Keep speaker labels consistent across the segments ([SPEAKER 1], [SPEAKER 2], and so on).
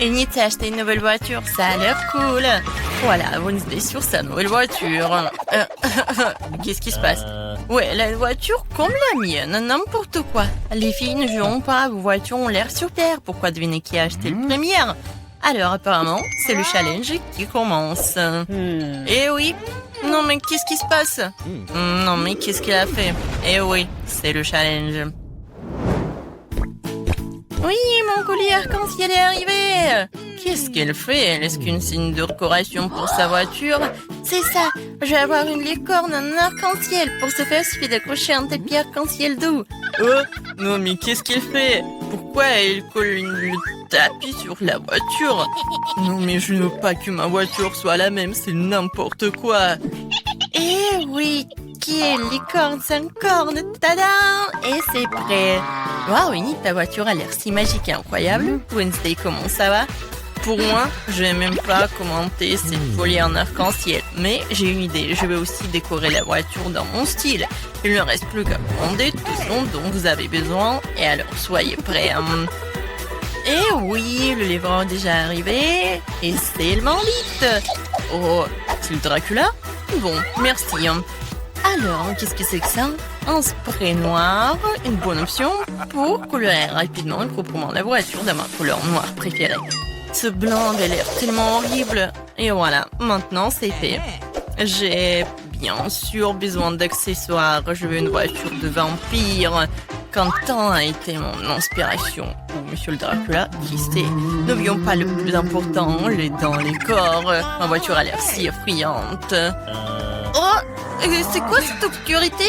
[SPEAKER 1] Enid s'est acheté une nouvelle voiture, ça a l'air cool. Voilà, Wednesday sur sa nouvelle voiture. Qu'est-ce qui se passe? Ouais, la voiture comme la mienne, n'importe quoi. Les filles ne joueront pas, vos voitures ont l'air super. Pourquoi devinez qui a acheté le premier? Alors apparemment, c'est le challenge qui commence. Eh oui. Non mais qu'est-ce qui se passe? Non mais qu'est-ce qu'elle a fait? Eh oui, c'est le challenge. Oui, mon collier arc-en-ciel est arrivé. Qu'est-ce qu'elle fait? Est-ce qu'une signe de décoration pour sa voiture? C'est ça, je vais avoir une licorne en arc-en-ciel. Pour ce faire, il suffit d'accrocher un tapis arc-en-ciel doux. Oh, non mais qu'est-ce qu'elle fait? Pourquoi elle colle le tapis sur la voiture? Non mais je ne veux pas que ma voiture soit la même, c'est n'importe quoi. Eh oui, qui est licorne sans corne? Tada! Et c'est prêt. Waouh, Enid, ta voiture a l'air si magique et incroyable. Wednesday, comment ça va? Pour moi, je vais même pas commenter cette folie en arc-en-ciel. Mais j'ai une idée, je vais aussi décorer la voiture dans mon style. Il ne reste plus qu'à commander tout ce dont vous avez besoin. Et alors, soyez prêts. Et oui, le livreur est déjà arrivé. Et c'est le Manlite. Oh, c'est le Dracula? Bon, merci. Alors, qu'est-ce que c'est que ça? Un spray noir, une bonne option pour colorer rapidement et proprement la voiture de ma couleur noire préférée. Ce blanc avait l'air tellement horrible. Et voilà, maintenant c'est fait. J'ai bien sûr besoin d'accessoires. Je veux une voiture de vampire. Quentin a été mon inspiration. Ou Monsieur le Dracula, qui sait. N'oublions pas le plus important, les dents, les corps. Ma voiture a l'air si effrayante. Oh, c'est quoi cette obscurité?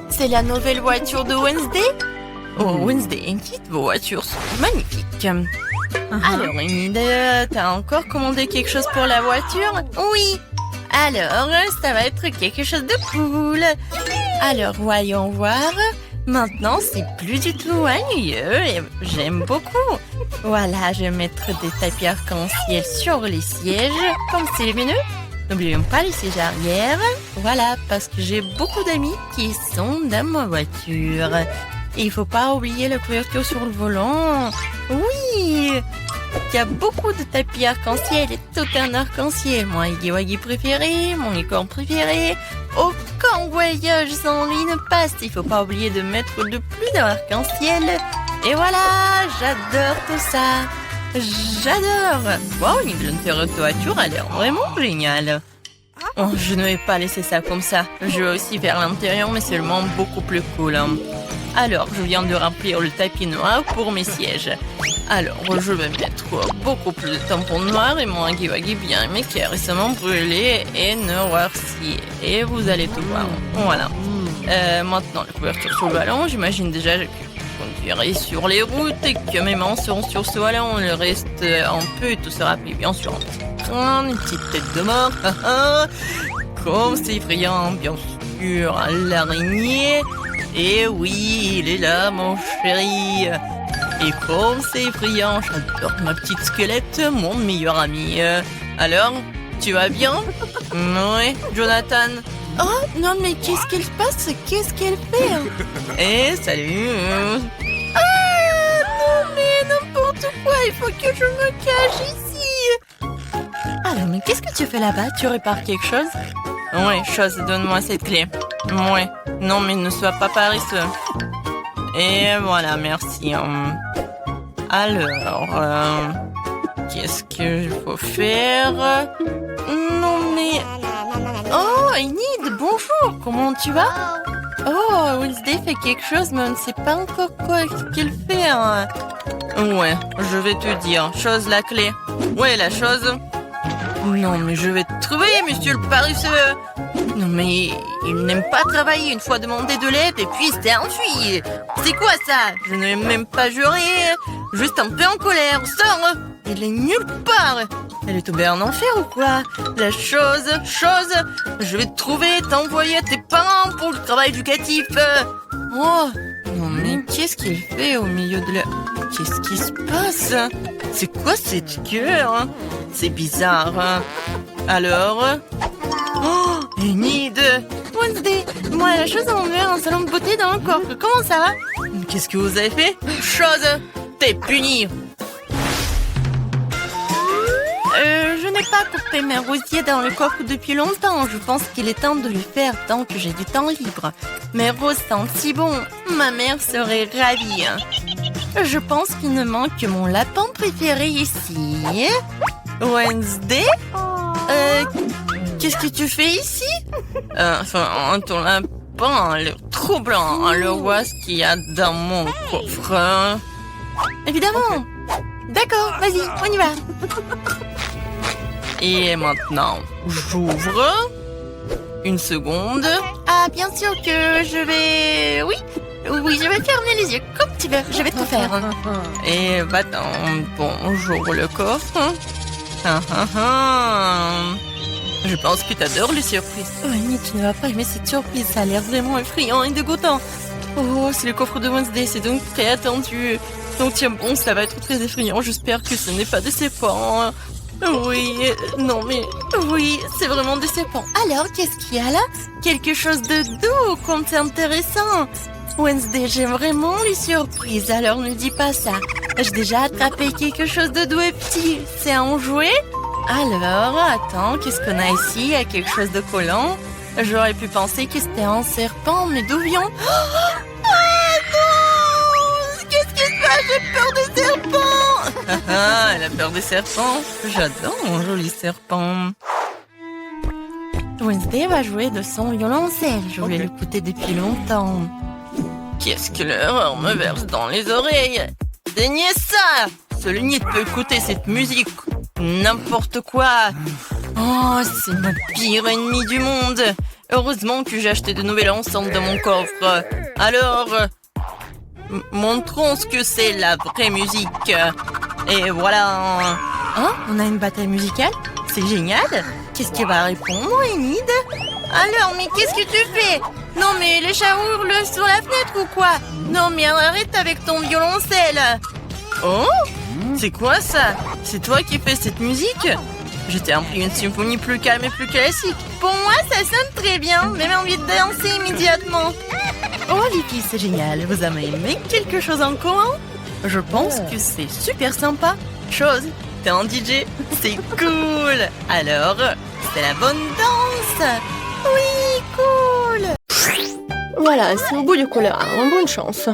[SPEAKER 1] C'est la nouvelle voiture de Wednesday? Oh, Wednesday, Enid, vos voitures sont magnifiques. Alors, Enid, t'as encore commandé quelque chose pour la voiture? Oui. Alors, ça va être quelque chose de cool. Alors, voyons voir. Maintenant, c'est plus du tout ennuyeux et j'aime beaucoup. Voilà, je vais mettre des tapis arc-en-ciel sur les sièges, comme c'est lumineux. N'oublions pas les sièges arrière. Voilà, parce que j'ai beaucoup d'amis qui sont dans ma voiture. Et il faut pas oublier la couverture sur le volant. Oui, il y a beaucoup de tapis arc-en-ciel et tout un arc-en-ciel. Mon Huggy Wuggy préféré, mon licorne préféré. Aucun voyage sans lui ne passe. Il faut pas oublier de mettre le plus d'arc-en-ciel. Et voilà, j'adore tout ça. J'adore. Wow, l'intérieur de voiture a l'air vraiment génial. Oh, je ne vais pas laisser ça comme ça. Je vais aussi faire l'intérieur, mais seulement beaucoup plus cool. Alors, je viens de remplir le tapis noir pour mes sièges. Alors, je vais mettre beaucoup plus de tampons noirs et mon Huggy Wuggy bien aimé qui est récemment brûlé et noirci. Et vous allez tout voir. Voilà. Maintenant, la couverture sur le ballon. J'imagine déjà que je conduirai sur les routes et que mes mains seront sur ce ballon. Le reste, un peu, tout sera pris bien sûr. Une petite tête de mort. Comme c'est effrayant, bien sûr. L'araignée. Et oui, il est là, mon chéri. Et comme c'est effrayant, j'adore ma petite squelette, mon meilleur ami. Alors, tu vas bien? Oui, Jonathan. Oh, non, mais qu'est-ce qu'elle passe? Qu'est-ce qu'elle fait? Eh, salut. Ah, non, mais n'importe quoi, il faut que je me cache ici. Alors, mais qu'est-ce que tu fais là-bas? Tu répares quelque chose? Oui, chose, donne-moi cette clé. Oui, non, mais ne sois pas paresseux. Et voilà, merci. Alors, qu'est-ce qu'il faut faire? Non, mais... Oh, Enid, bonjour, comment tu vas? Oh, Wednesday fait quelque chose, mais on ne sait pas encore quoi qu'elle fait. Ouais, je vais te dire. Chose, la clé. Ouais, la chose... Non, mais je vais te trouver, monsieur le paresseux. Non, mais il n'aime pas travailler. Une fois demandé de l'aide et puis il s'est enfui. C'est quoi ça? Je n'ai même pas juré. Juste un peu en colère. Sors. Il est nulle part. Elle est tombée en enfer ou quoi? La chose, je vais te trouver, t'envoyer à tes parents pour le travail éducatif. Oh, non, mais qu'est-ce qu'il fait au milieu de la... Qu'est-ce qui se passe? C'est quoi cette gueule? C'est bizarre. Alors... Oh, Enid! Wednesday, moi la chose à m'enlever un salon de beauté dans le corps. Comment ça va? Qu'est-ce que vous avez fait? Chose, t'es puni. pas coupé mes rosiers dans le coffre depuis longtemps. Je pense qu'il est temps de le faire tant que j'ai du temps libre. Mes roses sentent si bon. Ma mère serait ravie. Je pense qu'il ne manque que mon lapin préféré ici. Wednesday? Qu'est-ce que tu fais ici? Ton lapin a l'air troublant. Alors, vois ce qu'il y a dans mon coffre. Évidemment. D'accord, vas-y, on y va. Et maintenant, j'ouvre. Une seconde. Ah, bien sûr que je vais... Oui, je vais fermer les yeux comme tu veux. Je vais tout faire. Et va-t'en. Bon, j'ouvre le coffre. Je pense que tu adores les surprises. Oh, Annie, tu ne vas pas aimer cette surprise. Ça a l'air vraiment effrayant et dégoûtant. Oh, c'est le coffre de Wednesday. C'est donc très attendu. Donc tiens bon, ça va être très effrayant. J'espère que ce n'est pas décevant. Oui, non mais... Oui, c'est vraiment décevant. Alors, qu'est-ce qu'il y a là? Quelque chose de doux, comme c'est intéressant. Wednesday, j'aime vraiment les surprises, alors ne dis pas ça. J'ai déjà attrapé quelque chose de doux et petit. C'est un jouet? Alors, attends, qu'est-ce qu'on a ici? Il y a quelque chose de collant. J'aurais pu penser que c'était un serpent, mais d'où vient? J'ai peur des serpents. Elle a peur des serpents. J'adore mon joli serpent. Wednesday va jouer de son violoncelle. Je voulais l'écouter depuis longtemps. Qu'est-ce que l'horreur me verse dans les oreilles? Daignez ça! Seul nid peut écouter cette musique. N'importe quoi. Oh, c'est mon pire ennemi du monde. Heureusement que j'ai acheté de nouvelles enceintes dans mon coffre. Alors... montrons ce que c'est la vraie musique. Et voilà. Hein? On a une bataille musicale? C'est génial. Qu'est-ce qui va répondre, Enid? Alors, mais qu'est-ce que tu fais? Non, mais les chats hurlent sur la fenêtre ou quoi? Non, mais arrête avec ton violoncelle. Oh? C'est quoi ça? C'est toi qui fais cette musique? Je t'ai appris une symphonie plus calme et plus classique. Pour moi, ça sonne très bien. Même envie de danser immédiatement. Oh les filles, c'est génial. Vous avez aimé quelque chose en commun? Je pense que c'est super sympa. Chose, t'es un DJ. C'est cool. Alors, c'est la bonne danse. Oui, cool. Voilà, c'est au bout du couloir. Bonne chance.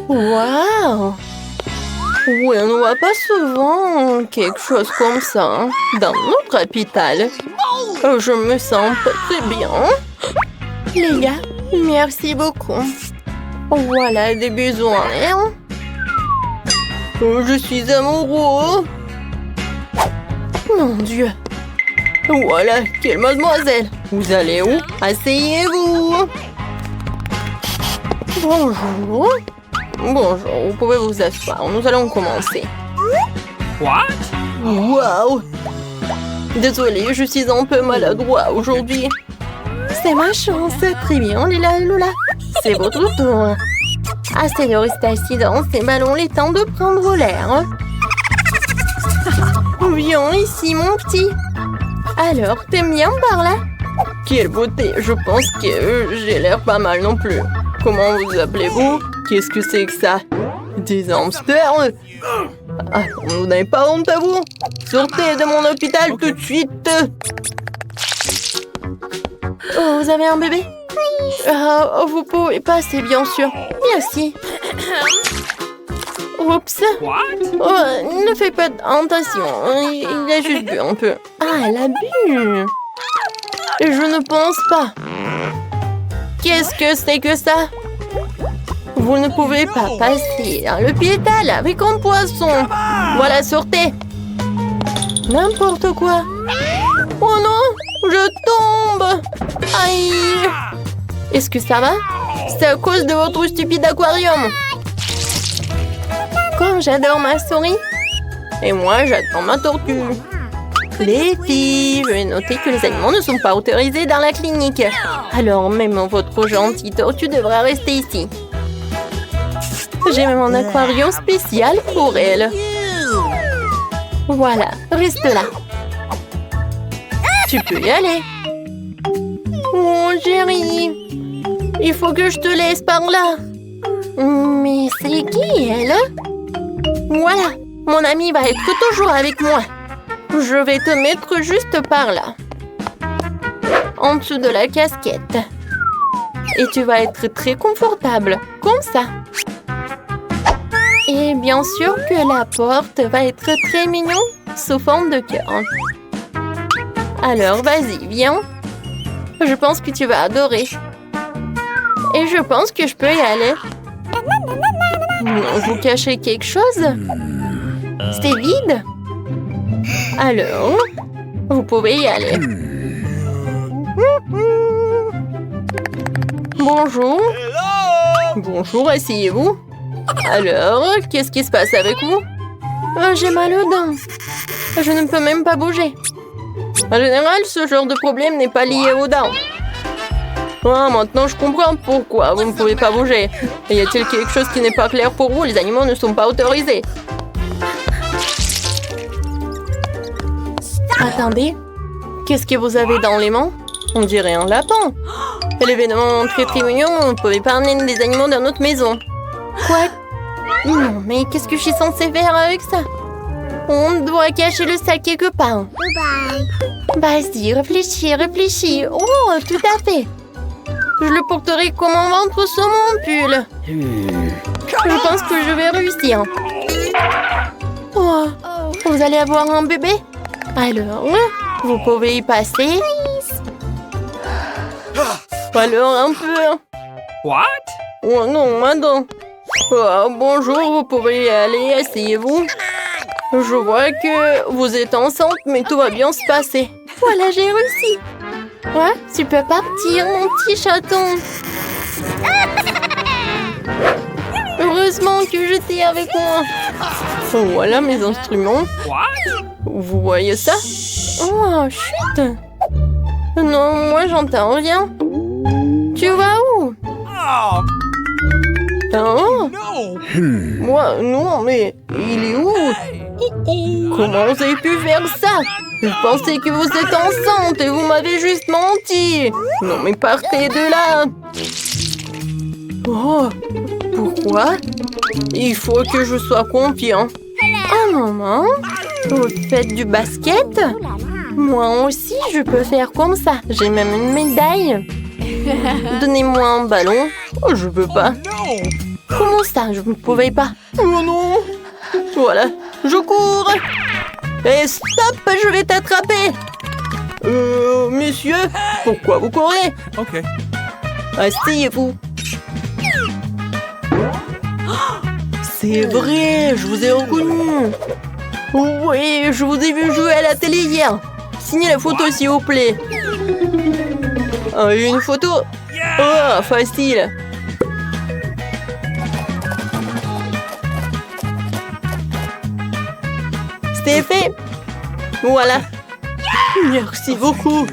[SPEAKER 1] Waouh. Oui, on ne voit pas souvent quelque chose comme ça hein, dans notre capitale. Je me sens pas très bien. Les gars, merci beaucoup. Voilà des besoins. Hein? Je suis amoureux. Mon Dieu. Voilà, quelle mademoiselle. Vous allez où? Asseyez-vous. Bonjour. Bonjour, vous pouvez vous asseoir. Nous allons commencer.
[SPEAKER 2] What?
[SPEAKER 1] Wow. Désolée, je suis un peu maladroit aujourd'hui. C'est ma chance. Très bien, Lila et Lola. C'est votre tour. Assez de rester assis dans ces ballons, les temps de prendre l'air. Viens ici, mon petit. Alors, t'aimes bien par là? Quelle beauté. Je pense que j'ai l'air pas mal non plus. Comment vous appelez-vous? Qu'est-ce que c'est que ça? Des hamsters? Ah, vous n'avez pas honte à vous? Sortez de mon hôpital tout de suite! Oh, vous avez un bébé? Oui. Vous pouvez passer, bien sûr. Merci. Oups. Oh, ne fais pas attention. Il a juste bu un peu. Ah, elle a bu. Je ne pense pas. Qu'est-ce que c'est que ça? Vous ne pouvez pas passer dans le piétal avec un poisson. Voilà, sortez. N'importe quoi. Oh non, je tombe. Aïe. Est-ce que ça va? C'est à cause de votre stupide aquarium. Comme j'adore ma souris. Et moi, j'adore ma tortue. Les filles, je vais noter que les animaux ne sont pas autorisés dans la clinique. Alors, même votre gentille tortue devra rester ici. J'ai même un aquarium spécial pour elle. Voilà, reste là. Tu peux y aller. Oh, chérie. Il faut que je te laisse par là. Mais c'est qui, elle? Voilà, mon amie va être toujours avec moi.
[SPEAKER 2] Je vais te mettre juste par là. En dessous de la casquette. Et tu vas être très confortable, comme ça. Et bien sûr que la porte va être très mignonne, sous forme de cœur. Alors, vas-y, viens. Je pense que tu vas adorer. Et je pense que je peux y aller. Non, vous cachez quelque chose? C'est vide? Alors, vous pouvez y aller. Bonjour. Bonjour, asseyez-vous. Alors, qu'est-ce qui se passe avec vous? J'ai mal aux dents. Je ne peux même pas bouger. En général, ce genre de problème n'est pas lié aux dents. Ah, maintenant je comprends pourquoi vous ne pouvez pas bouger. Y a-t-il quelque chose qui n'est pas clair pour vous? Les animaux ne sont pas autorisés. Attendez, qu'est-ce que vous avez dans les mains? On dirait un lapin. L'événement très mignon, vous ne pouvez pas amener des animaux dans notre maison. Quoi? Non, mais qu'est-ce que je suis censée faire avec ça? On doit cacher le sac quelque part. Vas-y, réfléchis. Oh, tout à fait. Je le porterai comme un ventre sur mon pull. Je pense que je vais réussir. Oh, vous allez avoir un bébé? Alors, vous pouvez y passer. Alors, un peu.
[SPEAKER 3] What?
[SPEAKER 2] Oh non, madame. Oh, bonjour, vous pouvez y aller, asseyez-vous. Je vois que vous êtes enceinte, mais tout va bien se passer. Voilà, j'ai réussi. Ouais, tu peux partir, mon petit chaton. Heureusement que j'étais avec moi. Voilà mes instruments. Vous voyez ça? Oh, chut. Non, moi j'entends rien. Tu vas où? Oh. Moi, non, mais il est où? Comment vous avez pu faire ça? Je pensais que vous êtes enceinte et vous m'avez juste menti. Non, mais partez de là. Oh, pourquoi? Il faut que je sois confiant. Oh, maman, vous faites du basket? Moi aussi, je peux faire comme ça. J'ai même une médaille. Donnez-moi un ballon. Oh, je peux pas. Comment ça, je ne pouvais pas? Oh non. Voilà, je cours. Et stop, je vais t'attraper. Monsieur, pourquoi vous courez?
[SPEAKER 3] Ok.
[SPEAKER 2] Asseyez-vous. C'est vrai, je vous ai reconnu. Oui, je vous ai vu jouer à la télé hier. Signez la photo, s'il vous plaît. Une photo? Oh, facile. C'est fait. Voilà. Merci beaucoup.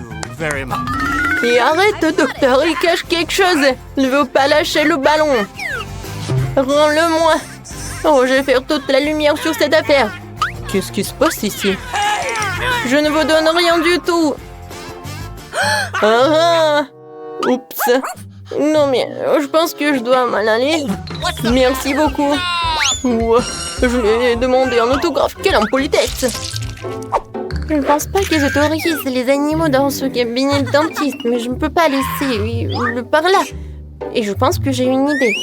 [SPEAKER 2] Et arrête, docteur, il cache quelque chose. Il ne veut pas lâcher le ballon. Rends-le-moi. Oh, je vais faire toute la lumière sur cette affaire. Qu'est-ce qui se passe ici? Je ne vous donne rien du tout. Ah, oups. Non, mais je pense que je dois m'en aller. Merci beaucoup. Je lui ai demandé un autographe. Quelle impolitesse! Je ne pense pas que j'autorise les animaux dans ce cabinet de dentiste, mais je ne peux pas laisser le par là. Et je pense que j'ai une idée.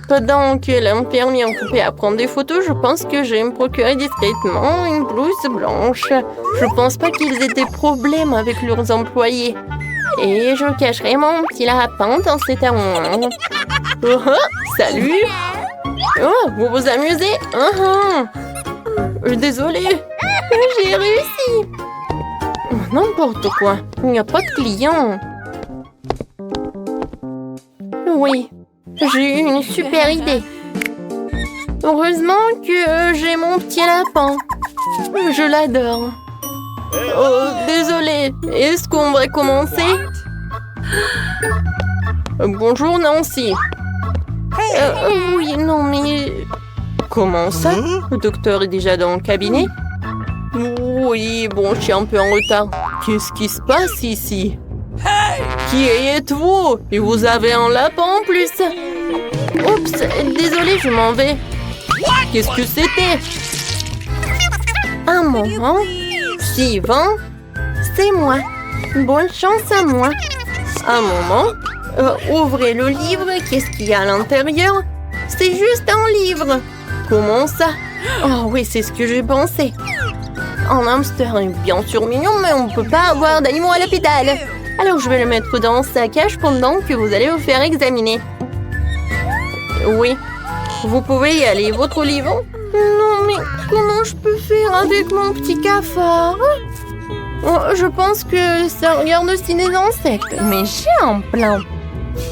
[SPEAKER 2] Pendant que l'infirmière occupée à prendre des photos, je pense que je vais me procurer discrètement une blouse blanche. Je pense pas qu'ils aient des problèmes avec leurs employés. Et je cacherai mon petit lapin dans cet armoire. Oh, salut! Oh, vous vous amusez? Désolée, j'ai réussi. N'importe quoi, il n'y a pas de clients. Oui, j'ai eu une super idée. Heureusement que j'ai mon petit lapin. Je l'adore. Oh, désolée, est-ce qu'on va commencer? Bonjour Nancy. Oui, non, mais... Comment ça? Le docteur est déjà dans le cabinet? Oui, bon, je suis un peu en retard. Qu'est-ce qui se passe ici? Qui êtes-vous? Et vous avez un lapin en plus? Oups, désolée, je m'en vais. Qu'est-ce que c'était? Un moment. Yvan, c'est moi. Bonne chance à moi. Un moment. Ouvrez le livre. Qu'est-ce qu'il y a à l'intérieur? C'est juste un livre. Comment ça? Oh oui, c'est ce que j'ai pensé. Un hamster est bien sûr mignon, mais on ne peut pas avoir d'animaux à l'hôpital. Alors je vais le mettre dans sa cage pendant que vous allez vous faire examiner. Oui, vous pouvez y aller. Votre livre? Non, mais comment je peux faire avec mon petit cafard? Oh, je pense que ça regarde aussi des insectes. Mais j'ai un plan.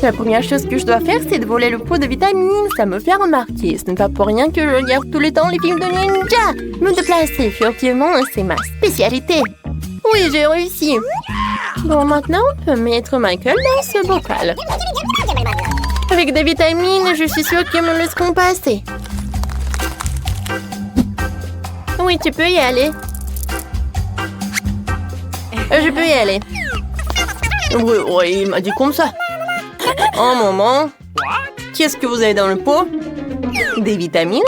[SPEAKER 2] La première chose que je dois faire, c'est de voler le pot de vitamines. Ça me fait remarquer. Ce n'est pas pour rien que je regarde tout le temps les films de ninja. Me déplacer furtivement, c'est ma spécialité. Oui, j'ai réussi. Bon, maintenant, on peut mettre Michael dans ce bocal. Avec des vitamines, je suis sûre qu'ils me laisseront passer. Oui, tu peux y aller. Je peux y aller. Oui, il m'a dit comme ça. Un moment. Qu'est-ce que vous avez dans le pot? Des vitamines?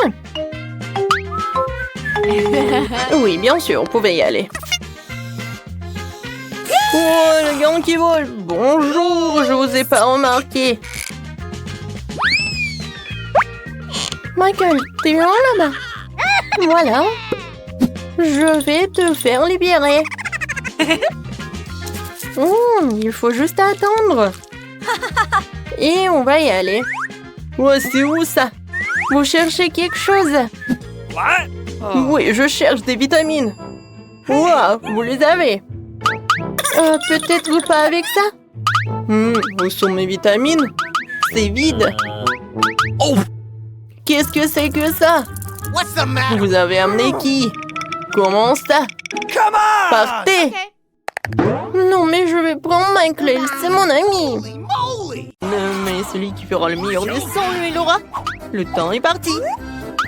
[SPEAKER 2] Oui, bien sûr, vous pouvez y aller. Oh, le gant qui vole. Bonjour, je vous ai pas remarqué. Michael, t'es loin là-bas? Voilà. Je vais te faire libérer. Il faut juste attendre. Et on va y aller. Ouais, c'est où ça? Vous cherchez quelque chose? Oui, je cherche des vitamines. Wow, vous les avez? Peut-être pas avec ça? Où sont mes vitamines? C'est vide. Oh! Qu'est-ce que c'est que ça? Vous avez amené qui? Comment ça? Partez! Non, mais je vais prendre Michael, c'est mon ami. Mais celui qui fera le meilleur des 100, lui, il aura. Le temps est parti.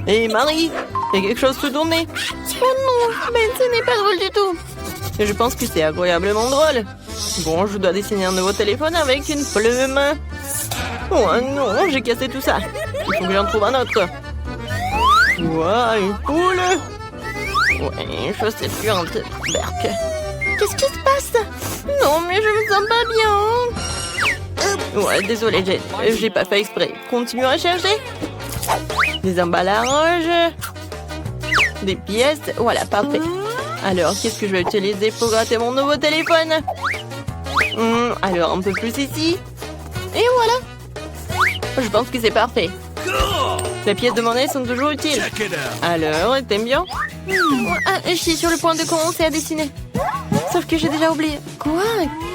[SPEAKER 2] Et Marie, il y a quelque chose sous ton nez. Oh non, mais ce n'est pas drôle du tout. Je pense que c'est agréablement drôle. Bon, je dois dessiner un nouveau téléphone avec une plume. Oh non, j'ai cassé tout ça. Il faut que j'en trouve un autre. Ouah, une poule. Ouais, je sais plus un peu. Berk. Qu'est-ce qui se passe? Non, mais je me sens pas bien. Ouais, désolé, j'ai pas fait exprès. Continue à chercher. Des emballages. Des pièces. Voilà, parfait. Alors, qu'est-ce que je vais utiliser pour gratter mon nouveau téléphone? Alors, un peu plus ici. Et voilà. Je pense que c'est parfait. Les pièces de monnaie sont toujours utiles. Alors, t'aimes bien? Je suis sur le point de commencer à dessiner. Sauf que j'ai déjà oublié. Quoi?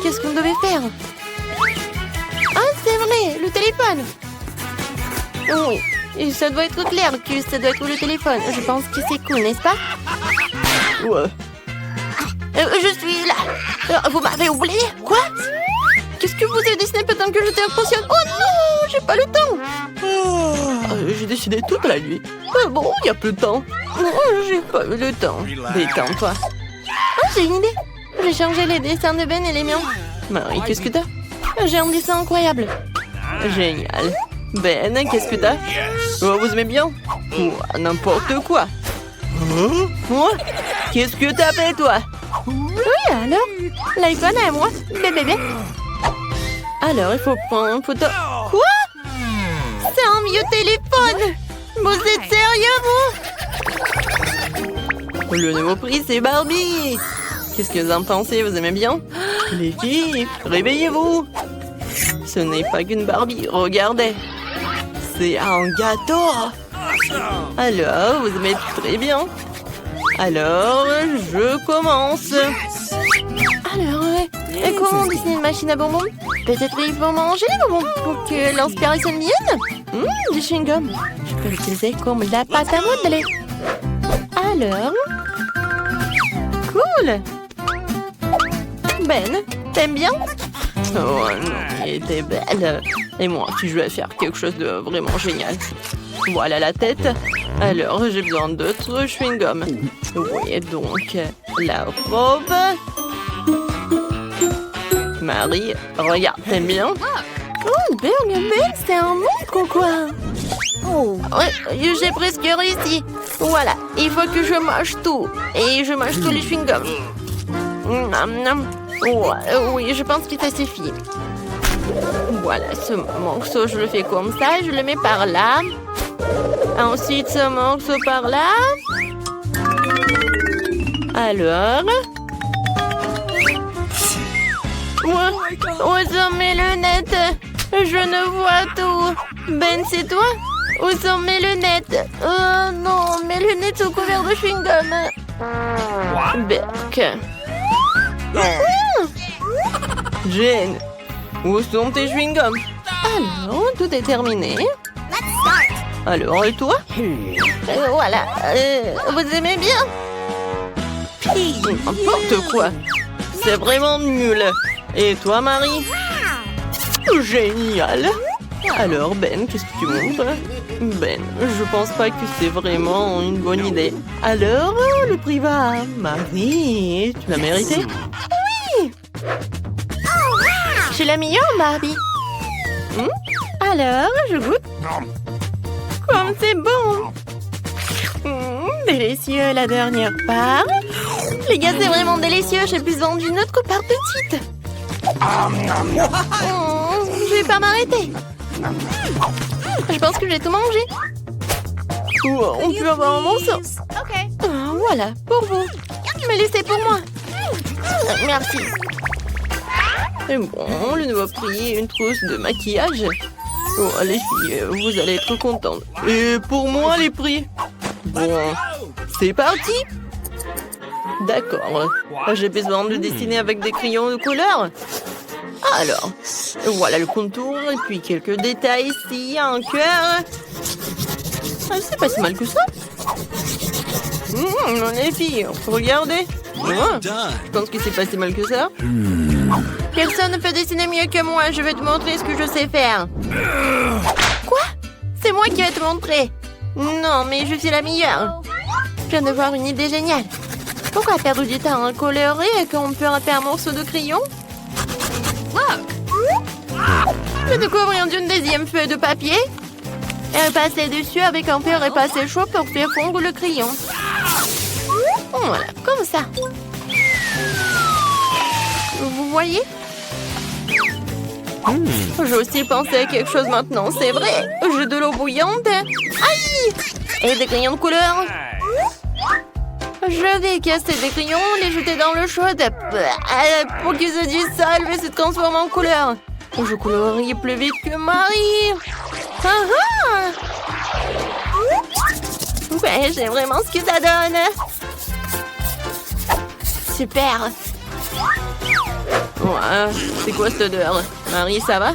[SPEAKER 2] Qu'est-ce qu'on devait faire? Ah, c'est vrai, le téléphone. Oui, et ça doit être clair que ça doit être le téléphone. Je pense que c'est cool, n'est-ce pas? Ouais. Je suis là. Vous m'avez oublié? Quoi? Qu'est-ce que vous avez dessiné pendant que j'étais inconsciente? Oh non, j'ai pas le temps. J'ai dessiné toute la nuit. Bon, il y a plus de temps. Non, j'ai pas eu le temps. Détends-toi. Ah, j'ai une idée. J'ai changé les dessins de Ben et les miens. Marie, qu'est-ce que t'as? J'ai un dessin incroyable. Génial. Ben, qu'est-ce que t'as? Oh, vous aimez bien? N'importe quoi. Moi? Qu'est-ce que t'as fait, toi? Oui, alors? L'iPhone à moi. Bébé. Alors, il faut prendre une photo. Quoi? C'est un vieux téléphone. Vous êtes sérieux, vous? Le nouveau prix, c'est Barbie. Qu'est-ce que vous en pensez? Vous aimez bien? Les filles, réveillez-vous. Ce n'est pas qu'une Barbie, regardez. C'est un gâteau. Alors, vous aimez très bien. Alors, je commence. Alors, comment dessiner une machine à bonbons? Peut-être il faut manger les bonbons pour que l'inspiration vienne. Du chewing-gum. Je peux l'utiliser comme la pâte à modeler. Alors... Cool. Ben, t'aimes bien? Oh non, elle était belle. Et moi, si je vais faire quelque chose de vraiment génial. Voilà la tête. Alors, j'ai besoin d'autres chewing-gum. Oui, donc, la robe. Marie, regarde, t'aimes bien? Oh, Ben, c'est un monstre ou quoi? Oh, ouais, j'ai presque réussi. Voilà, il faut que je mange tout. Et je mange tous les chewing-gums. Oui, je pense que ça suffit. Voilà, ce morceau, je le fais comme ça. Je le mets par là. Ensuite, ce morceau par là. Alors... Où sont mes lunettes? Je ne vois tout. Ben, c'est toi? Où sont mes lunettes? Oh non, mes lunettes sont couvertes de chewing-gum. Bec. Jane, où sont tes chewing-gums? Alors, tout est terminé. Alors, et toi? Voilà. Vous aimez bien? N'importe quoi. C'est vraiment nul. Et toi, Marie? Génial. Alors, Ben, qu'est-ce que tu montres? Ben, je pense pas que c'est vraiment une bonne idée. Alors, le prix va à Marie. Tu l'as mérité? Oui. J'ai la meilleure, Barbie. Alors, je goûte. Comme c'est bon. Délicieux, la dernière part. Les gars, c'est vraiment délicieux. J'ai besoin d'une autre part de petite. Je vais pas m'arrêter. Je pense que j'ai tout mangé. On peut avoir un morceau. Voilà, pour vous. Mais laissez pour moi. Merci. Et bon, le nouveau prix, une trousse de maquillage. Oh, les filles, vous allez être contentes. Et pour moi, les prix. Bon, c'est parti. D'accord. J'ai besoin de dessiner avec des crayons de couleur. Alors, voilà le contour et puis quelques détails ici, un cœur. C'est pas si mal que ça. Les filles, regardez. Je pense que c'est pas si mal que ça. Personne ne peut dessiner mieux que moi. Je vais te montrer ce que je sais faire. Quoi? C'est moi qui vais te montrer. Non, mais je suis la meilleure. Je viens de voir une idée géniale. Pourquoi perdre du temps à colorer quand on peut râper un morceau de crayon? Je découvre d'une deuxième feuille de papier et passer dessus avec un fer repassé chaud pour faire fondre le crayon. Voilà, comme ça. Vous voyez? J'ai aussi pensé à quelque chose maintenant, c'est vrai. J'ai de l'eau bouillante. Aïe! Et des crayons de couleur. Je vais casser des crayons, les jeter dans l'eau chaude. Pour qu'ils se dissolvent et se transforment en couleur. Je colorie plus vite que Marie. Ouais, j'aime vraiment ce que ça donne. Super. Ouais, c'est quoi cette odeur? Marie, ça va?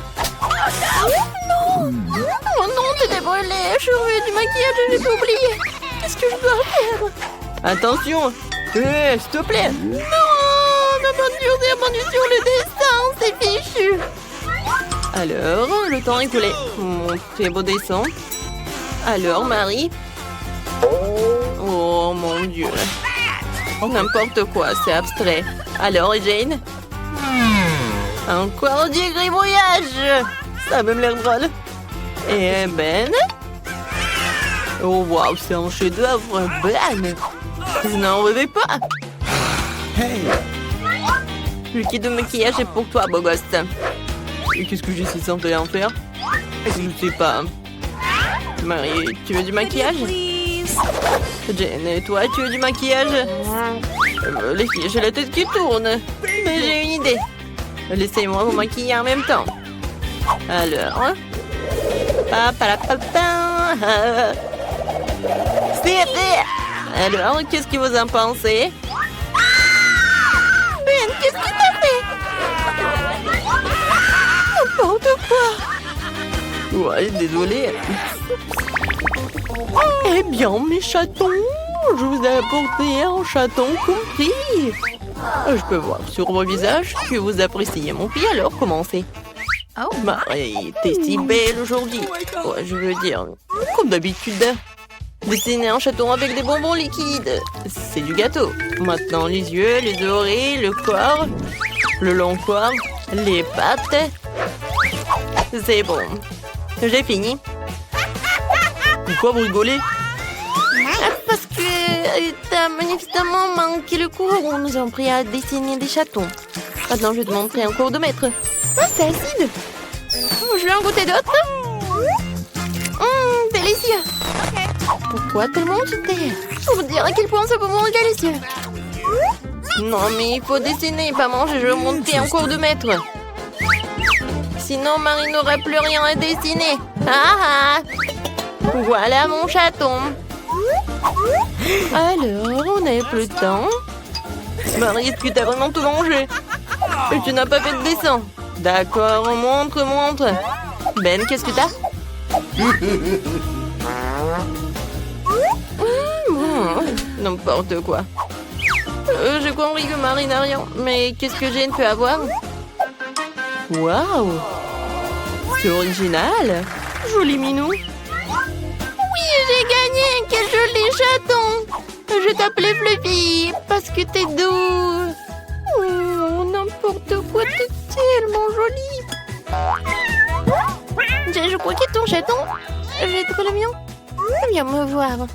[SPEAKER 2] Non! Oh non, t'es brûlée. Je suis revenue du maquillage et j'ai tout oublié. Qu'est-ce que je dois faire? Attention! S'il te plaît! Non! Ma peinture s'est répandue sur le dessin! C'est fichu! Alors, le temps est écoulé. Mon très beau dessin. Alors, Marie? Oh mon Dieu! N'importe quoi, c'est abstrait. Alors, Jane? Encore du gribouillage! Ça a même l'air drôle. Et Ben? Oh waouh, c'est un chef-d'œuvre, Ben! Je n'en reviens pas. Hey. Le kit de maquillage est pour toi, beau gosse. Et qu'est-ce que j'ai si censé en faire? Je ne sais pas. Marie, tu veux du maquillage? Jane, et toi, tu veux du maquillage? Les filles, j'ai la tête qui tourne. Mais j'ai une idée. Laissez-moi vous maquiller en même temps. Alors... C'est fait! Alors, qu'est-ce que vous en pensez? Ben, qu'est-ce que t'as fait? N'importe quoi! Ouais, désolé. Eh bien, mes chatons, je vous ai apporté un chaton compris. Je peux voir sur vos visages que vous appréciez mon prix, alors commencez. Oh, Marie, t'es si belle aujourd'hui. Ouais, je veux dire, comme d'habitude. Dessiner un chaton avec des bonbons liquides, c'est du gâteau. Maintenant, les yeux, les oreilles, le corps, le long corps, les pattes. C'est bon. J'ai fini. Pourquoi vous rigolez? Parce que T'as manifestement manqué le cours où nous avons appris à dessiner des chatons. Maintenant, je vais te montrer un cours de maître. Ah, c'est acide. Je vais en goûter d'autres. Délicieux. Pourquoi tellement jeter? Pour dire à quel point ce moment est délicieux. Non, mais il faut dessiner, pas manger. Je veux monter un cours de maître. Sinon, Marie n'aura plus rien à dessiner. Ah ah. Voilà mon chaton. Alors, on n'a plus de temps. Marie, est-ce que t'as vraiment tout mangé? Tu n'as pas fait de dessin. D'accord, montre. Ben, qu'est-ce que t'as? N'importe quoi. J'ai compris que Marie n'a rien. Mais qu'est-ce que Jane peut avoir? Waouh! C'est original! Joli minou! Oui, j'ai gagné! Quel joli chaton! Je t'appelais Fluffy parce que t'es doux! Oh, n'importe quoi, t'es tellement joli! Je crois que ton chaton, j'ai trouvé le mien. Viens me voir.